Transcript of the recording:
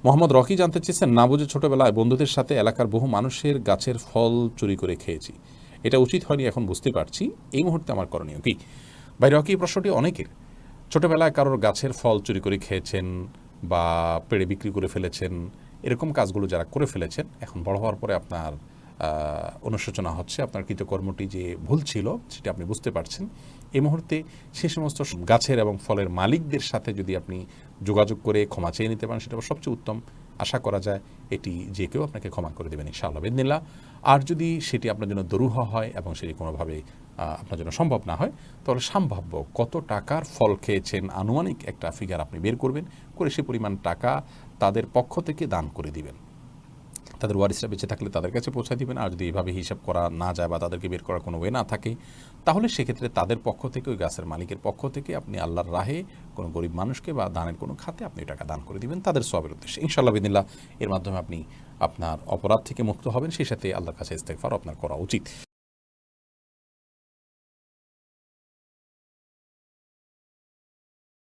Mohammad Rocky জানতে চেয়েছেন, না বুঝে ছোটবেলায় বন্ধুদের সাথে এলাকার বহু মানুষের গাছের ফল চুরি করে খেয়েছি, এটা উচিত হয়নি, এখন বুঝতে পারছি, এই মুহূর্তে আমার করণীয় কি? ভাই রকি, এই প্রশ্নটি অনেকের। ছোটবেলায় কারোর গাছের ফল চুরি করে খেয়েছেন বা পেড়ে বিক্রি করে ফেলেছেন, এরকম কাজগুলো যারা করে ফেলেছেন, এখন বড় হওয়ার পরে আপনার অনুশোচনা হচ্ছে, আপনার কৃতকর্মটি যে ভুল ছিল সেটা আপনি বুঝতে পারছেন। এই মুহূর্তে সে সমস্ত গাছের এবং ফলের মালিকদের সাথে যদি আপনি যোগাযোগ করে ক্ষমা চেয়ে নিতে পারেন, সেটা সবচেয়ে উত্তম। আশা করা যায় এটি যে কেউ আপনাকে ক্ষমা করে দেবেন ইনশাআল্লাহ বিদিনিল্লাহ। আর যদি সেটি আপনার জন্য দুরূহ হয় এবং সেটি কোনোভাবে আপনার জন্য সম্ভব না হয়, তাহলে সম্ভাব্য কত টাকার ফল খেয়েছেন আনুমানিক একটা ফিগার আপনি বের করবেন, করে সে পরিমাণ টাকা তাদের পক্ষ থেকে দান করে দিবেন। তাদের ওয়ারিসরা বেঁচে থাকলে তাদের কাছে পৌঁছে দিবেন। আর যদি এভাবে হিসাব করা না যায় বা তাদেরকে বের করার কোনো ওয়ে না থাকে, তাহলে সেক্ষেত্রে তাদের পক্ষ থেকে, ওই গাছের মালিকের পক্ষ থেকে আপনি আল্লাহর রাহে কোনো গরিব মানুষকে বা দানের কোনো খাতে আপনি টাকা দান করে দিবেন তাদের সওয়াবের উদ্দেশ্যে ইনশাআল্লাহ বিদিনিল্লাহ। এর মাধ্যমে আপনি আপনার অপরাধ থেকে মুক্ত হবেন, সেই সাথে আল্লাহর কাছে ইস্তেগফার আপনার করা উচিত।